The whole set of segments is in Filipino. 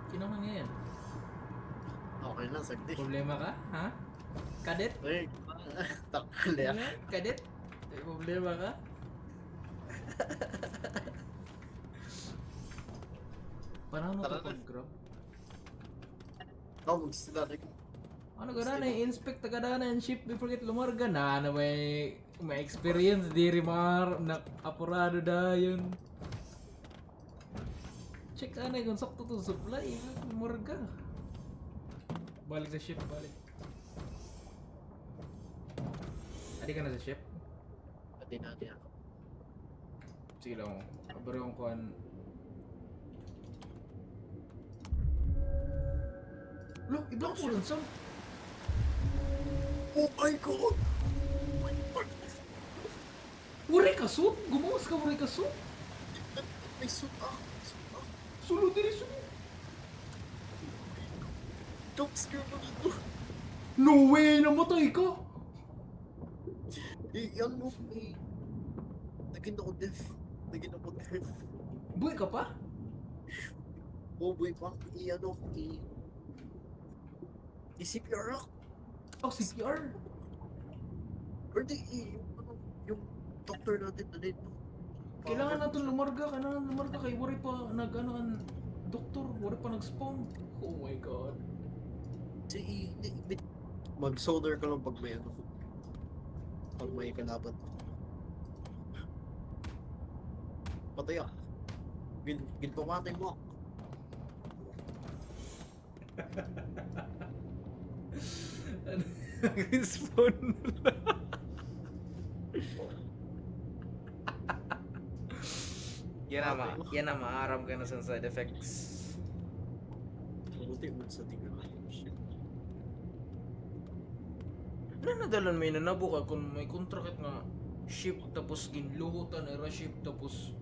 Sino man ngayon? Okay lang, sagdi. Problema ka? Ha? Kadet? Ay, takal ya. Ano? Kadet? May problema ka? Paano Tara to na. pag-grab? Ikaw, magsila rin. Ano gana na i-inspect ta kada na yung ship before kit lumarga na may experience diri mar na apurado da yun. Check sana kung sakto to supply lumarga. Balik sa ship, balik. Adi ka na sa ship? Pati natin ako. Sige lang, abari kong kuhan. Lo, iba ko rin sa... Oh my God! Wari ka suit? Gumawas ka wari ka suit? May suit ako. Sulod din suit. Don't scare mo dito. No way! Namatay ka! Ano? Naging ako deaf. Buhay ka pa? Oh boy, pa. I-CPR ako. Oh, CPR? Or di, yung doctor natin na dito. Kailangan natin lumarga kay wari pa nag-ano ang doktor, wari pa nag-spawn. Oh my god. Mag-solder ka lang pag may ano. Pag may kalaban. Patay ah. Ginpamatay mo. Nag-spawn yan na maaram ka na sa side effects. Buti mo sa tingin ko. Ano nadalan may nanabuka kung may contract nga ship tapos ginluhutan era ship tapos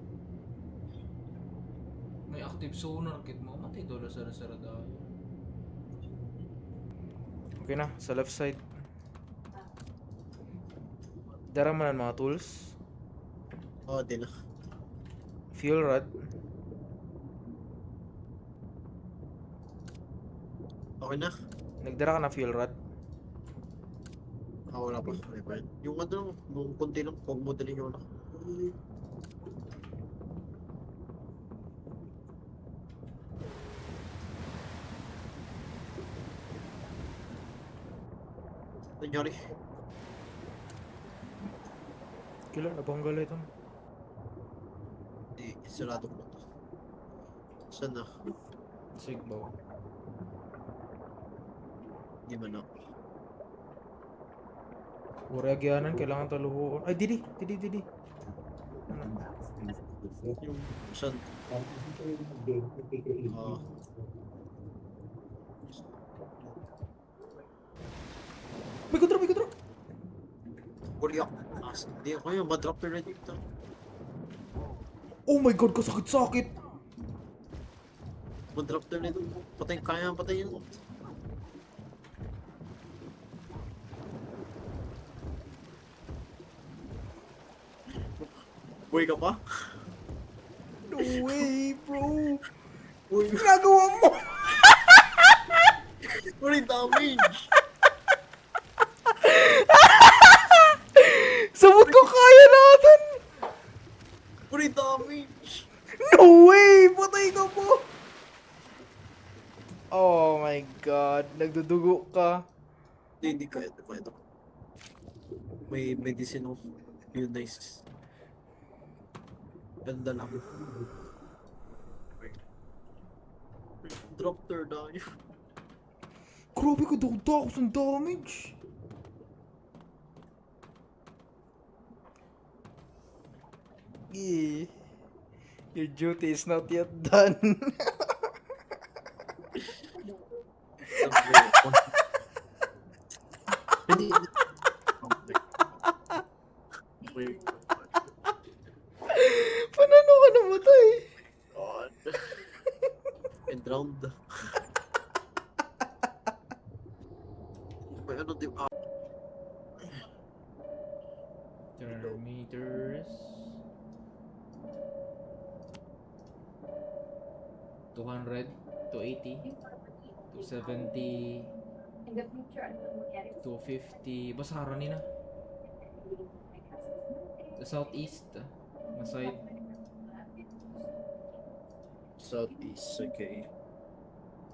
may active sonar kit mo matay dola sa dayo. Okay na, sa left side. Dara man ang mga tools. Oh, di na. Fuel rod. Okay na. Nagdara ka na fuel rod. Wala pa. Okay pa yun. Yung ano, yung konti lang. Huwag mo dalhin yung ano. Nangyari. Kailan nabanggal ito? Di, sarado ko na to. Saan na? Sigbaw. Di man ako. Uragyanan, kailangan taluhuan. Ay, didi. Yung saan? May kudro! Kuryak. Di ako yun. Madrop na rin dito. Oh my god, kasakit-sakit! Madrop na rin dito. Patayin mo. Buhay ka pa? No way, bro! Uy, Ginagawa mo! uy, damage! Sabot ko kaya natin! Uy, damage! No way! Patay ka po! Oh my god, nagdudugo ka. Hindi kaya ito. May medicine of yun nice. Ganda lang. Drop third dive. Grabe ka daw sa damage! Yeah. Your duty is not yet done. Hindi. Wait. Paano ka namatay? God. And drowned. May ano di Thermometers. 200, 280, 270, 250. Basta harani na. Sa southeast. Na side. Southeast, okay.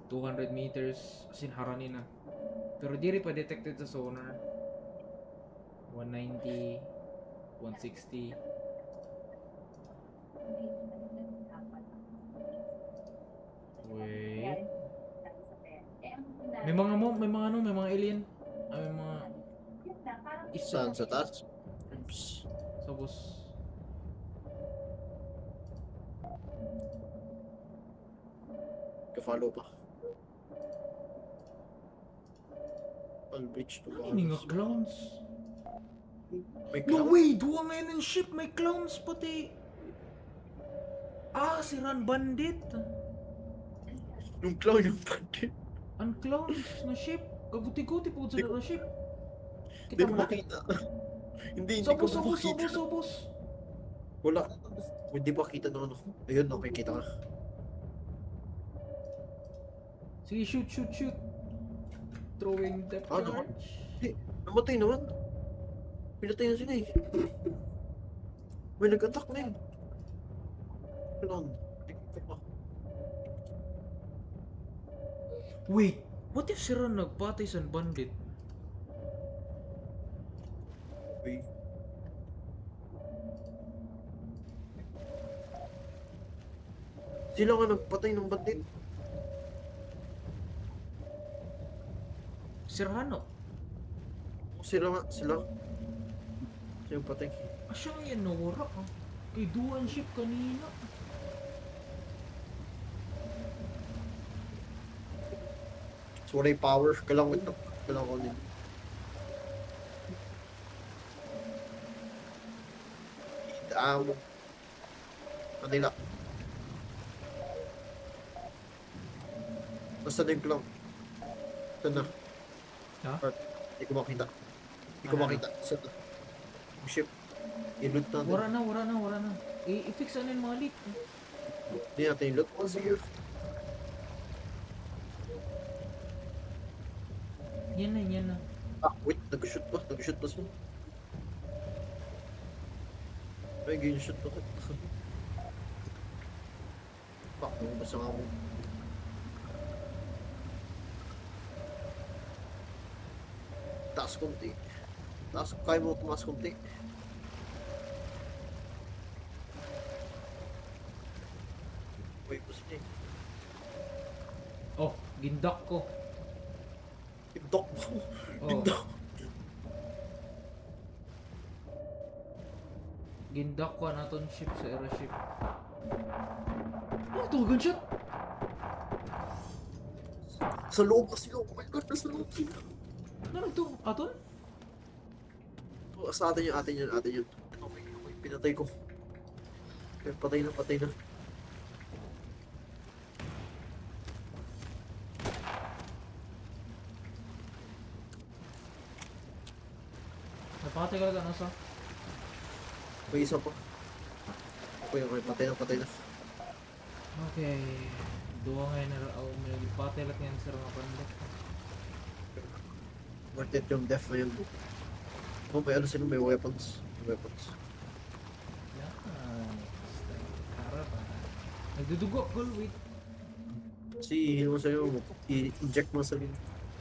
200 meters. As in harani na. Pero di rin pa detected sa sonar. 190, 160. Wait. May mga may mga alien. May mga Saan sa taas? Oops. sabos. Ka-follow pa. On bridge to Ay, nga Bahamas. clowns. May No clown? way! Duwa ngayon ng ship! May clowns pati! Ah, si Ran Bandit! Yung clown yung bandit. Ang clowns na ship! Kaguti-guti po sa na ship! Hindi Kita ko mo na. makita. Hindi ko Sabos! makita. Wala. Hindi pa kita ng ano. Ayun, nakikita ka. Sige, shoot! Throwing depth Ah, naman. charge. Namatay naman. Pinatay na sila eh. May nag-attack na eh. Clown. Tingnan pa. Wait! What if si Ran nagpatay sa bandit? Okay. Sila nga nagpatay ng bandit. Si Rano? Sila nga, sila. Sila yung patay. Ah, siya nga yan nawara ah. Kay duwan ship kanina. So, wala yung power. Kailangan ito. Kailangan ko din. Amo. Manila. Basta na yung clown. Saan na? Ha? Or, hindi ko makita. Hindi ko Ano? makita. Saan na? Yung ship. I-loot natin. Wara na. I-fix ano yung mga leak. Hindi natin i-loot. Oh, sige. Yan na. Ah, wait. Nag-shoot pa. Nag-shoot pa siya. Ay, ganyan shoot pa. Bak, basta nga mo. Taas konti. Taas, kaya mo tumaas konti. Wait, gusto niya eh. Oh, gindak ko. Pindok mo. Oh, Pindok. gindak ko naton ship sa airship. Oh, ito, gunshot! Sa loob kasi oh my god, nasa loob sila. Ano ito? Aton? Oh, sa atin yun. Okay, pinatay ko. Okay, patay na. Napakatay ka lang ano sa? May isa pa. Okay, patay na. Okay. Duwa ngayon na may patay lang yan sa mga bandit. Worth it yung death na yun. Oh, may ano sila, may weapons. Yan. Harap ah. Nagdudugo, cool, wait. Kasi heal mo sa'yo, i-inject mo sa sarili.